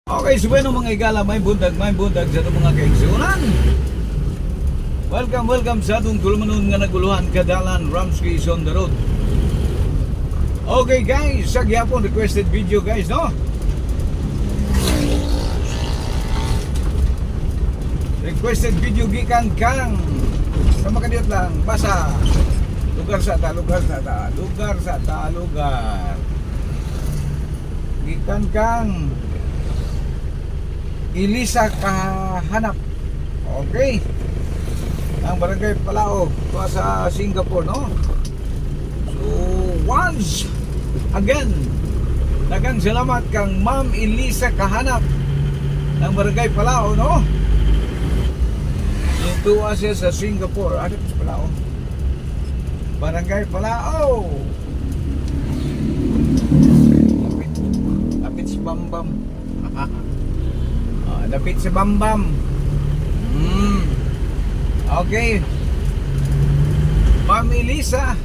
Okay, so bueno mga igala, may bundag sa itong mga kaigsunan. Welcome sa itong tulumanon nga naguluhan kadalan Ramsky is on the road. Okay guys, sa gyapon requested video guys, no? Requested video gikan kang sa makadiyot lang, basa lugar sa lugar gikan kang Elisa Kahanap. Okay. Ang barangay Palao sa Singapore, no? So once again, daghang salamat kang Ma'am Elisa Kahanap ng barangay Palao, no? Ito siya sa Singapore. Ano sa Palao? Barangay Palao. Lapit si Bambam. Lapit si Bambam. Okay. Ma'am Elisa,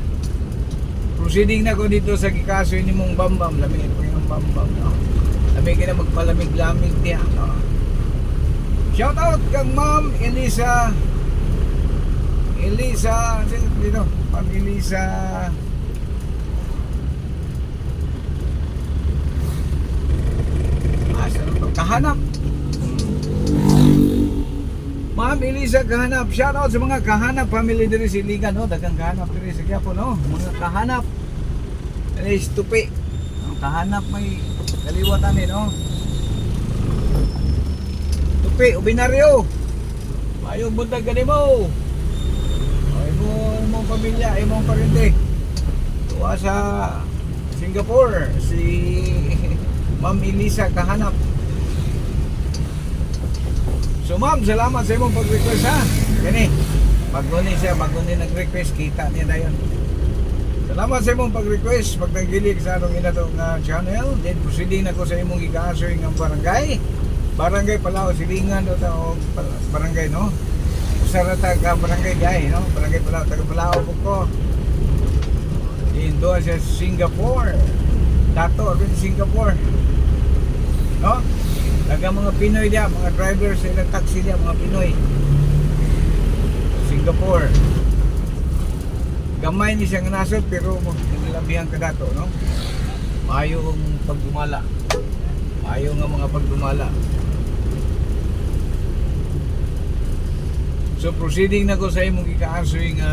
proceeding na ko dito sa gikaso ni mong Bambam. Lamig ko yung Bambam, no? Lamig ka na magpalamig-lamig niya, no? Shout out kang Ma'am Elisa. Sino dito? Ma'am Elisa Kahanap. Ma'am Elisa Kahanap. Shout out sa mga Kahanap family diri sa Iligan, no? Daghang Kahanap diri sa Quiapo, no? Mga Kahanap. Diri sa Tupi. Ang Kahanap may kaliwatan eh, no? Tupi, Ubinaryo. Mayong buntag gani mo. Ay mong pamilya, ay mong parente. Tuwa sa Singapore si Ma'am Elisa Kahanap. So ma'am, salamat sa imong pag-request, ha. Gani, bago ni nag-request, kita niya na yun. Salamat sa imong pag-request, pagtanggilig sa atong inatong channel. Then proceeding ako sa imong ika-answering ng Barangay Palao, Silingan o barangay, no? Usarata ka barangay gay, no? Barangay Palao, taga Palao po ko. Indo sa Singapore. Dato rin Singapore. No? Taga mga Pinoy diya, mga drivers sa ilang taxi diya, mga Pinoy. Singapore. Gamay ni siyang nasod pero nilabihan ka dato, no? Maayo ang pagdumala. Maayo nga mga pagdumala. So proceeding na ko sa imong ika-answering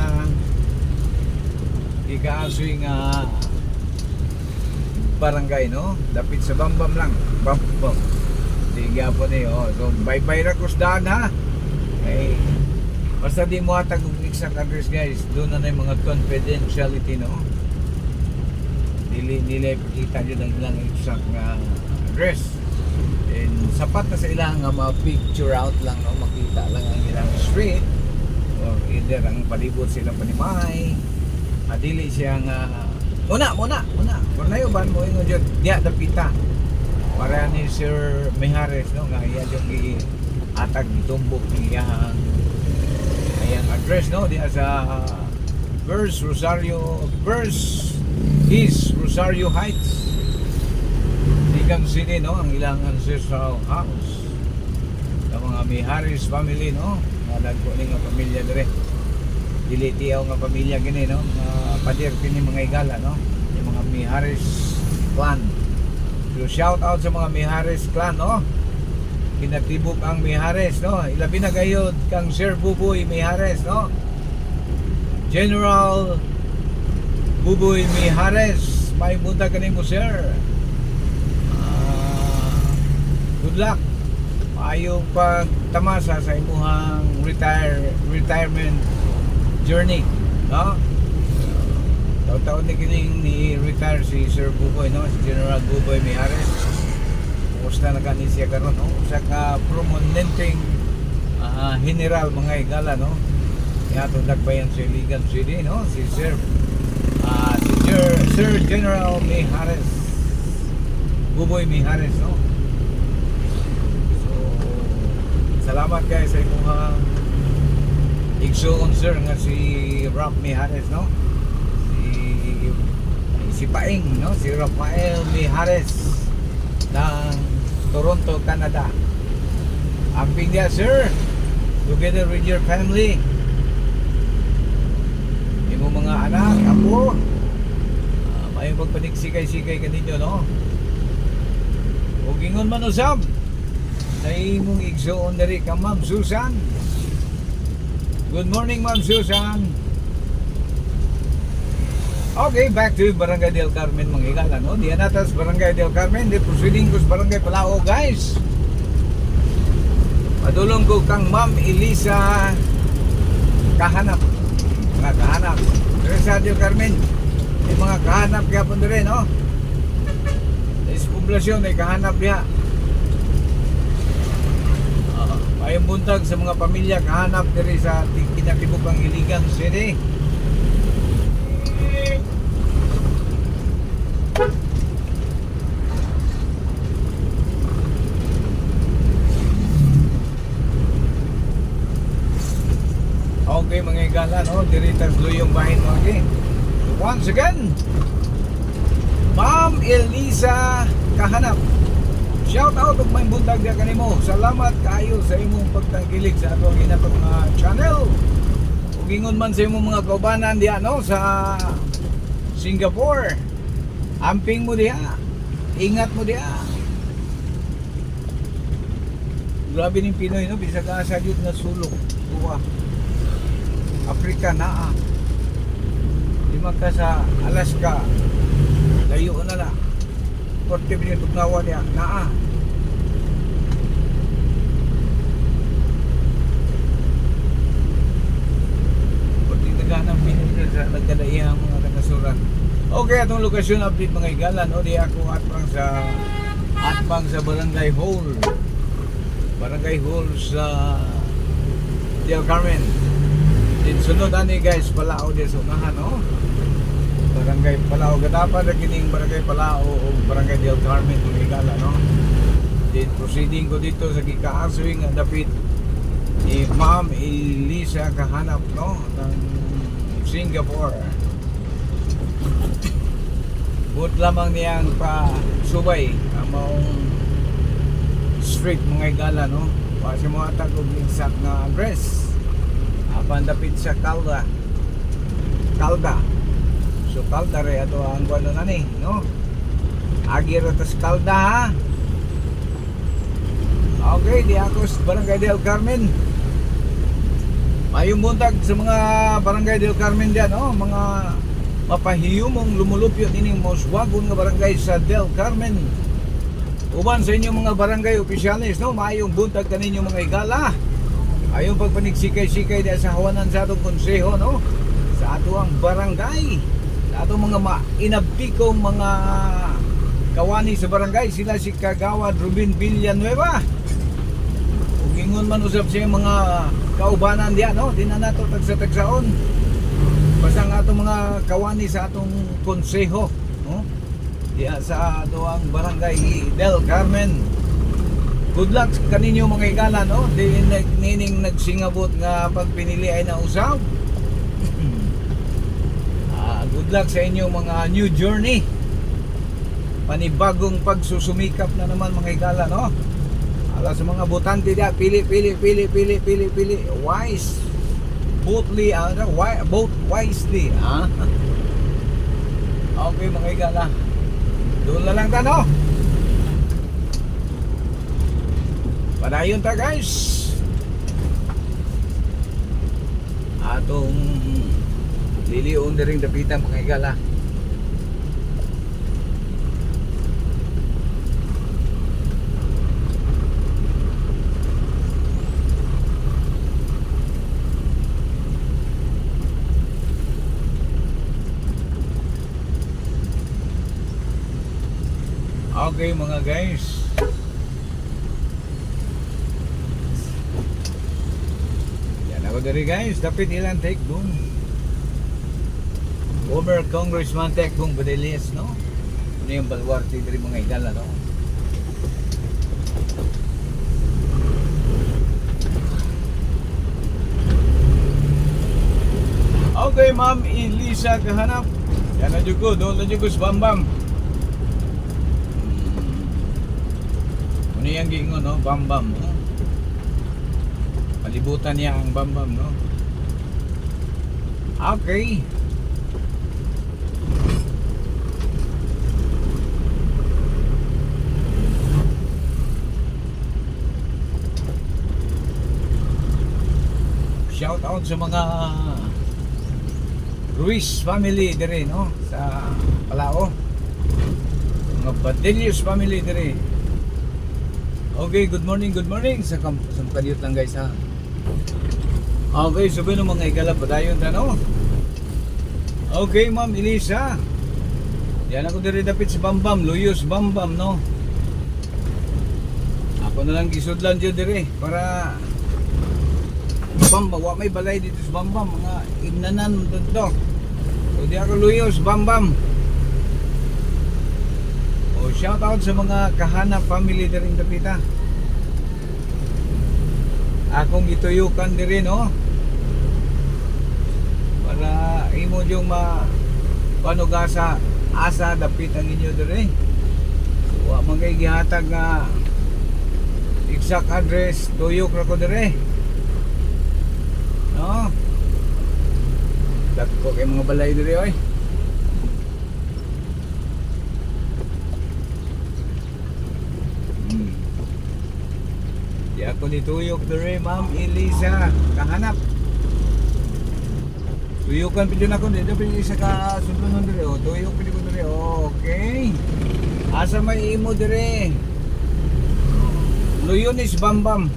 barangay, no? Dapit sa Bambam lang. Bambam. Tiga po niyo. So bye-bye ra kusdan, ha. Okay. Basta di mo hatag og exact address guys. Doon na yung mga confidentiality, no? Dili pakita jud ang ilang exact nga address. And sapat na sa ilang nga ma-picture out lang, no? Makita lang ang ilang street or either ang palibot silang panimay. Dili siya nga muna Borneo ban mo ingon jud diya dapita para ni Sir Mijares, no, nga iya jud gi atag gitumbok ni iyang address, no, diya sa First East Rosario Heights, Ligang City, no, ang ilang ancestral house sa mga Mijares family, no, nga dagko ni nga pamilya dire. Dili tiyaw nga pamilya gini, no, padir kini mga igala, no, yung mga Mijares clan. So shout out sa mga Mijares clan, no. Kinatibok ang Mijares, no. Ilabi na gayud kang Sir Buboy Mijares, no. General Buboy Mijares, may bunta kanimo sir. Good luck. Maayong pagtamasa sa imuhang retirement journey, no? Taon-taon na kining ni-retire si Sir Buboy, no? Si General Buboy Mijares. Kumusta na kanin siya karon, no? Sa ka-prominenteng general mga igala, no? Yatong nagbayan sa Iligan City, no? Si Sir General Mijares, Buboy Mijares, no? So salamat guys sa imuhang igsoon sir nga si Rap Mijares, no? Si Paing, no? Si Rafael Mijares ng Toronto, Canada. Amping niya, sir, together with your family. Imo mga anak, apo, may pagpaniksikay-sikay ka ninyo, no? O gingon man usab sa imong igsoon diri ka, Ma'am Susan. Good morning, Ma'am Susan. Okay, back to Barangay del Carmen, mga higala, no? Diyan natas Barangay del Carmen, di proceeding ko sa Barangay Palao, guys. Padulong ko kang Ma'am Elisa kahanap. Mga kahanap. Pero sa del Carmen, may mga kahanap kaya po rin, no? Sa poblasyon, may kahanap niya. Mayong buntag sa mga pamilya kahanap diri sa kinatibukang Iligan City. Okay, mga igala, no? Diri tas luyong bahin mo okay. So once again, Ma'am Elisa kahanap. Shout out og may buntag dia kanimo. Salamat kaayo sa imong pagtangkilik sa atong ginatong channel. Ug ingon man sa imong mga kaubanan diha, no, sa Singapore. Amping mo diha. Ingat mo diha. Grabe ning Pinoy, no, bisa ka sa jud na sulok. Tuwa. Africa naa. Lima ka sa Alaska. Layo na la. 40 minutes tugnawa niya naa. Pwede naganang minutes sa nagkadaihang mga nagkasuran. Okay, atong lokasyon update mga igala, no? Di ako atbang sa Barangay Hall. Barangay Hall sa Del Carmen. Din sunod ani guys, Palao di sunahan, no? Barangay Palao, gadapan na kining Barangay Palao o Barangay Del Carmen kung igala, no? Then proceeding ko dito sa gikaaswing nga dapit ni Ma'am Elisa kahanap, no? Ng Singapore. But lamang niyang pa-subay ang maong street mga igala, no? Kasi mo atag og exact na address. Apan dapit sa Calda. So Calda re ato ang kuno na ni, no? Agi ra tas Calda, ha. Okay, di ako sa Barangay del Carmen. Mayong buntag sa mga Barangay del Carmen diyan, no? Mga mapahiyumong lumulupyo ining moswagon nga barangay sa Del Carmen. Uban sa inyong mga barangay opisyalis, no? Mayong buntag kaninyo mga igala. Ayong pagpaniksikay-sikay diya sa hawanan sa atong konseho, no? Sa ato ang barangay, sa atong mga inabtikong mga kawani sa barangay, sila si Kagawad Ruben Villanueva. Ug ingon man usab siya mga kaubanan diya, no? Di na nato tagsa-tagsaon. Basta nga atong mga kawani sa atong konseho, no? Diya sa ato ang barangay Del Carmen. Good luck kaninyo mga igala, no? Di nining nagsingabot nga pagpinili ay nausap. Good luck sa inyo mga new journey. Panibagong pagsusumikap na naman mga igala, no? Ala sa mga botante diya, pili. Wise. Vote wisely, ha? Okay mga igala. Doon na lang ta, no? Padayon ta guys. Atong lilion na rin dapitan mga igala. Okay mga guys. Yan ako dari guys. Dapat ilang take doon. Former Congressman Tekong Badelias, no? Ano yung balwarte dari mga igala, no? Okay, Ma'am Elisa kahanap. Yan na doon na sa Bambam. niyang gingon, no? Bambam, no? Palibutan niya ang Bambam, no? Okay. Shout out sa mga Ruiz family dire, no? Sa Palao. Mga Badelius family dire. Okay, good morning sa kadiyot lang guys ha. Okay, sabi ng mga igala pa tayo no? Okay, Ma'am Elisa. Yan ako dire dapit sa Bambam, Luyos Bambam, no? Ako na lang gisudlan dyan dire para Bambam, wa may balay dito sa Bambam, mga ignanan dito. So di ako Luyos Bambam. O shout out sa mga kahanap family diring dapita. Akong ituyukan diri, no? Para imo yung panugasa asa dapit ang inyo diri. So wa man kay gihatag nga exact address tuyok ra ko diri. No? Dagko kay mga balay diri oy. Di ako nituyok diri, Ma'am Elisa. Kahanap. Tuyukan pidyo na ko dito pidyo isa ka sundunon diri. O, tuyok pidyo ko diri. Okay. Asa may imo diri? Luyones Bambam.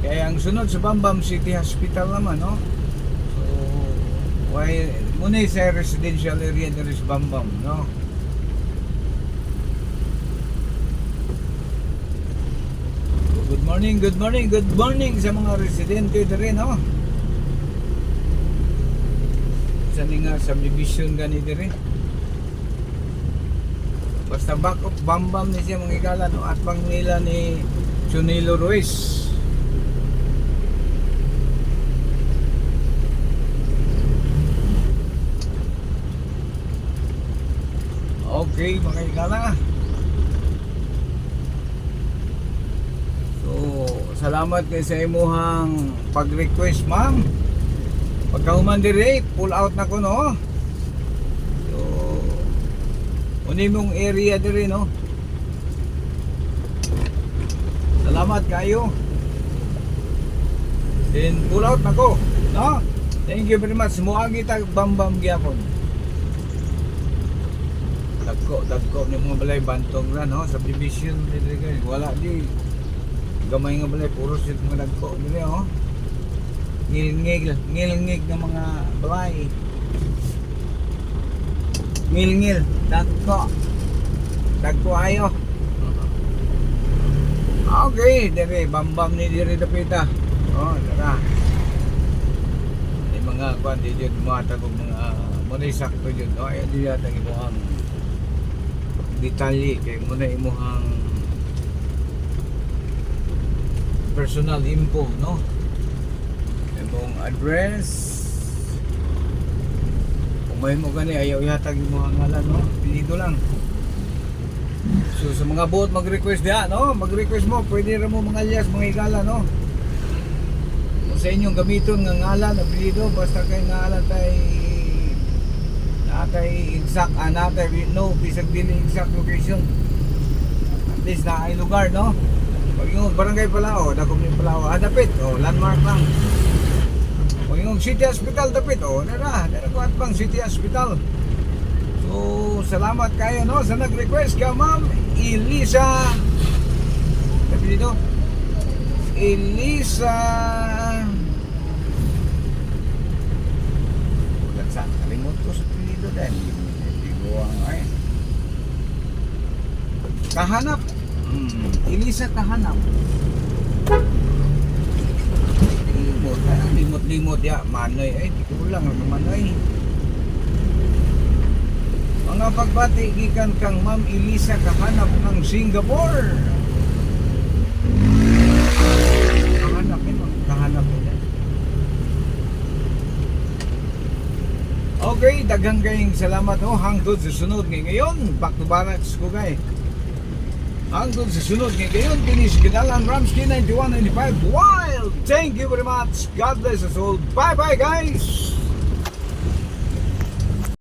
Kaya ang sunod sa Bambam City Hospital naman, no? So, why muna sa residential area diri sa Bambam, no? Good morning sa mga residente diri, no? Sa nga subdivision gani diri. Basta back of Bambam ni siya mga igala, no? At pang nila ni Chunilo Ruiz. Okay, mga igala. So, salamat kay sa imuhang pag-request, ma'am. Pagkahuman diri, pull out na ko, no? So, uni mong area diri, no? Salamat kayo. Then, pull out na ko, no? Thank you very much. Muagi tag Bambam gyapon. Dagko ni mga balay bantong ra, no? Subdivision diri guys. Wala di gamay nga balay, puro sit mga dagko diri, oh. Ngil-ngig ng mga balay. Ngil-ngil, dagko ayo. Okay, diri Bambam ni diri dapita. Oh, tara. Di mga kwan di jud matag og mga munay sakto jud. Oh, ayo di yata imuhang detalye kay muna imuhang personal info, no? Imong address. Kung may mo gani ayaw ihatag imong ngalan, no? Pilido lang. So sa mga buot mag-request diha, no? Mag-request mo, pwede ra mo mga alias, mga igala, no? Kung sa inyong gamiton nga ngalan, apelyido, basta kay ngalan natay exact, natay no, bisag dili exact location. At least na ay lugar, no? Pag yung barangay Palao, dako ni Palao, dapit, landmark lang. Pag yung City Hospital dapit, nara ko at bang City Hospital. So, salamat kayo, no, sa nag-request ka, Ma'am Elisa. Sabi dito, Elisa. Ulat saan, kalimot ko sa dito din. Hindi ko ang ay. Kahanap. Elisa Kahanap. Limot ya, manoy ay, di ko lang ang manoy. Mga pagbati gikan kang Ma'am Elisa Kahanap ng Singapore. Kahanap yan. Okay, daghang kayong salamat, hangtod sa sunod ngayon. Back to barracks ko guys. Hanggang sa sunod ngayon, kinis Kinalan Ramsky 9195 Wild. Thank you very much. God bless us all. Bye bye guys.